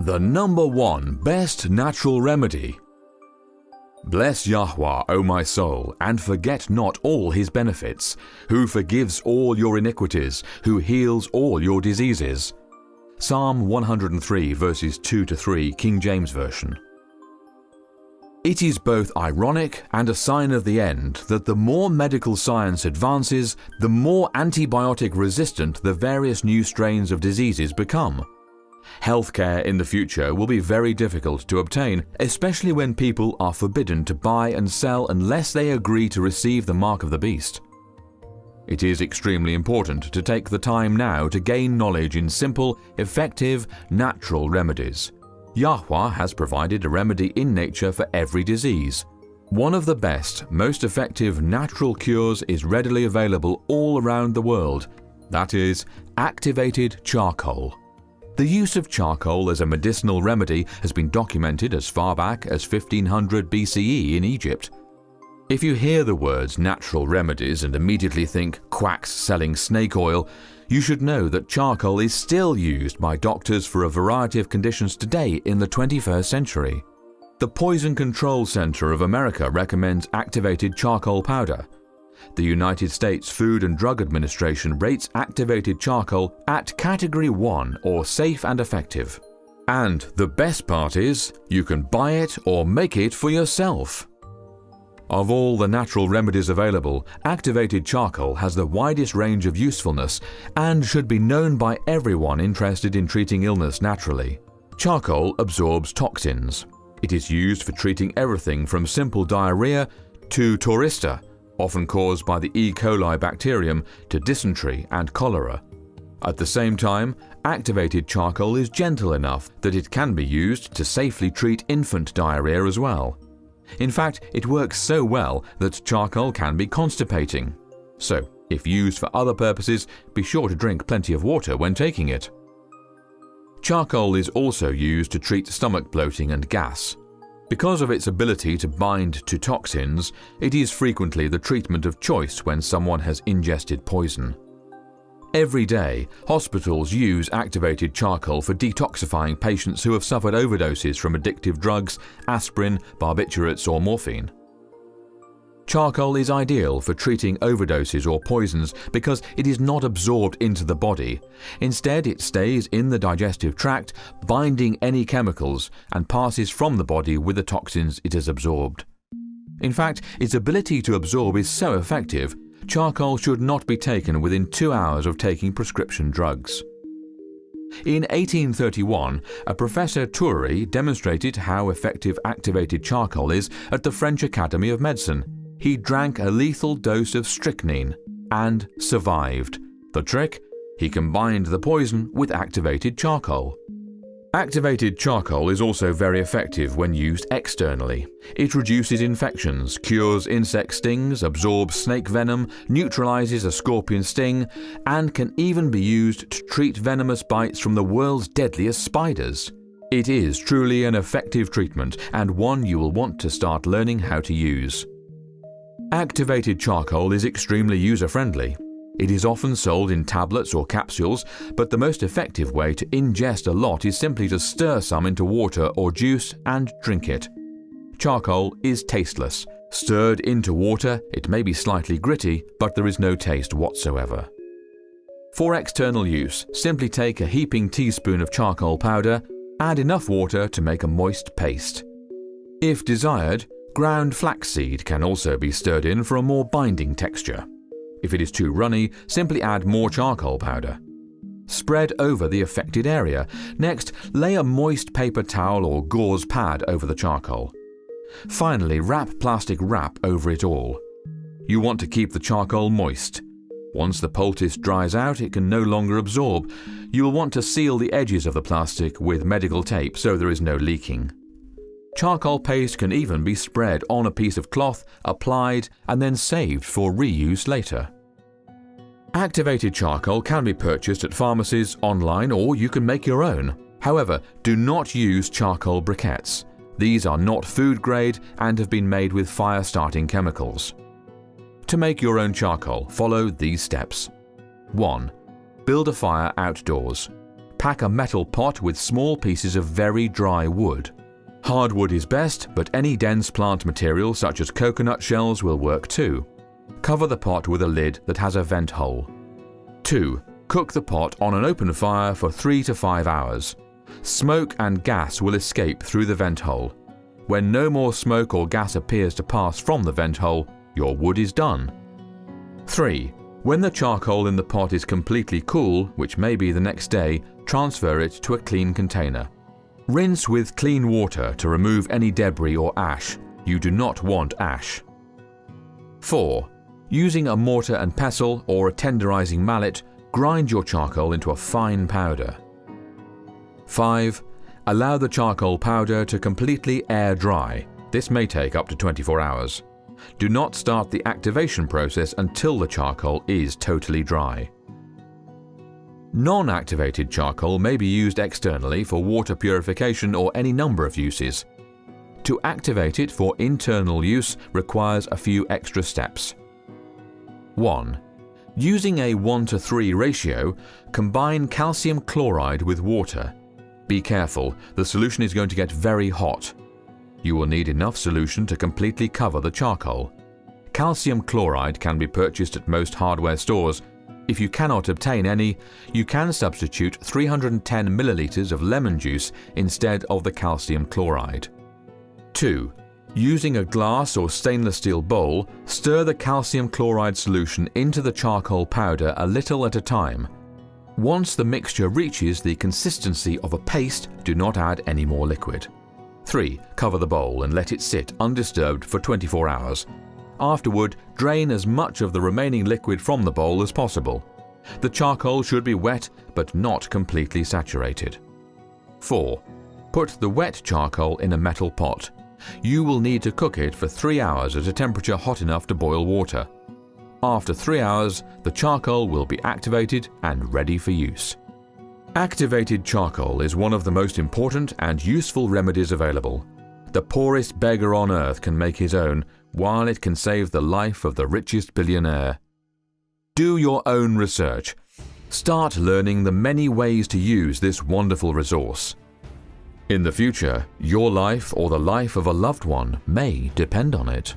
The number one best natural remedy. Bless Yahweh, O my soul, and forget not all his benefits, who forgives all your iniquities, who heals all your diseases. Psalm 103 verses 2-3, King James Version. It is both ironic and a sign of the end that the more medical science advances, the more antibiotic resistant the various new strains of diseases become. Healthcare in the future will be very difficult to obtain, especially when people are forbidden to buy and sell unless they agree to receive the mark of the beast. It is extremely important to take the time now to gain knowledge in simple, effective, natural remedies. Yahweh has provided a remedy in nature for every disease. One of the best, most effective natural cures is readily available all around the world. That is, activated charcoal. The use of charcoal as a medicinal remedy has been documented as far back as 1500 BCE in Egypt. If you hear the words natural remedies and immediately think quacks selling snake oil, you should know that charcoal is still used by doctors for a variety of conditions today in the 21st century. The Poison Control Center of America recommends activated charcoal powder. The United States Food and Drug Administration rates activated charcoal at Category 1 or safe and effective. And the best part is, you can buy it or make it for yourself. Of all the natural remedies available, activated charcoal has the widest range of usefulness and should be known by everyone interested in treating illness naturally. Charcoal absorbs toxins. It is used for treating everything from simple diarrhea to tourista, often caused by the E. coli bacterium, to dysentery and cholera. At the same time, activated charcoal is gentle enough that it can be used to safely treat infant diarrhea as well. In fact, it works so well that charcoal can be constipating. So, if used for other purposes, be sure to drink plenty of water when taking it. Charcoal is also used to treat stomach bloating and gas. Because of its ability to bind to toxins, it is frequently the treatment of choice when someone has ingested poison. Every day, hospitals use activated charcoal for detoxifying patients who have suffered overdoses from addictive drugs, aspirin, barbiturates, or morphine. Charcoal is ideal for treating overdoses or poisons because it is not absorbed into the body. Instead, it stays in the digestive tract, binding any chemicals, and passes from the body with the toxins it has absorbed. In fact, its ability to absorb is so effective, charcoal should not be taken within 2 hours of taking prescription drugs. In 1831, a Professor Toury demonstrated how effective activated charcoal is at the French Academy of Medicine. He drank a lethal dose of strychnine and survived. The trick? He combined the poison with activated charcoal. Activated charcoal is also very effective when used externally. It reduces infections, cures insect stings, absorbs snake venom, neutralizes a scorpion sting, and can even be used to treat venomous bites from the world's deadliest spiders. It is truly an effective treatment and one you will want to start learning how to use. Activated charcoal is extremely user-friendly. It is often sold in tablets or capsules, but the most effective way to ingest a lot is simply to stir some into water or juice and drink it. Charcoal is tasteless. Stirred into water, it may be slightly gritty, but there is no taste whatsoever. For external use, simply take a heaping teaspoon of charcoal powder, add enough water to make a moist paste. If desired, ground flaxseed can also be stirred in for a more binding texture. If it is too runny, simply add more charcoal powder. Spread over the affected area. Next, lay a moist paper towel or gauze pad over the charcoal. Finally, wrap plastic wrap over it all. You want to keep the charcoal moist. Once the poultice dries out, it can no longer absorb. You will want to seal the edges of the plastic with medical tape so there is no leaking. Charcoal paste can even be spread on a piece of cloth, applied, and then saved for reuse later. Activated charcoal can be purchased at pharmacies, online, or you can make your own. However, do not use charcoal briquettes. These are not food grade and have been made with fire-starting chemicals. To make your own charcoal, follow these steps. 1. Build a fire outdoors. pack a metal pot with small pieces of very dry wood. Hardwood is best, but any dense plant material such as coconut shells will work too. Cover the pot with a lid that has a vent hole. 2. Cook the pot on an open fire for 3 to 5 hours. Smoke and gas will escape through the vent hole. When no more smoke or gas appears to pass from the vent hole, your wood is done. 3. When the charcoal in the pot is completely cool, which may be the next day, transfer it to a clean container. Rinse with clean water to remove any debris or ash. You do not want ash. 4. Using a mortar and pestle or a tenderizing mallet, grind your charcoal into a fine powder. 5. Allow the charcoal powder to completely air dry. This may take up to 24 hours. Do not start the activation process until the charcoal is totally dry. Non-activated charcoal may be used externally for water purification or any number of uses. To activate it for internal use requires a few extra steps. 1. Using a 1:3 ratio, combine calcium chloride with water. Be careful, the solution is going to get very hot. You will need enough solution to completely cover the charcoal. Calcium chloride can be purchased at most hardware stores. If you cannot obtain any, you can substitute 310 milliliters of lemon juice instead of the calcium chloride. 2. Using a glass or stainless steel bowl, stir the calcium chloride solution into the charcoal powder a little at a time. Once the mixture reaches the consistency of a paste, do not add any more liquid. 3. Cover the bowl and let it sit undisturbed for 24 hours. Afterward, drain as much of the remaining liquid from the bowl as possible. The charcoal should be wet but not completely saturated. 4. Put the wet charcoal in a metal pot. You will need to cook it for 3 hours at a temperature hot enough to boil water. After 3 hours, the charcoal will be activated and ready for use. Activated charcoal is one of the most important and useful remedies available. The poorest beggar on earth can make his own, while it can save the life of the richest billionaire. Do your own research. Start learning the many ways to use this wonderful resource. In the future, your life or the life of a loved one may depend on it.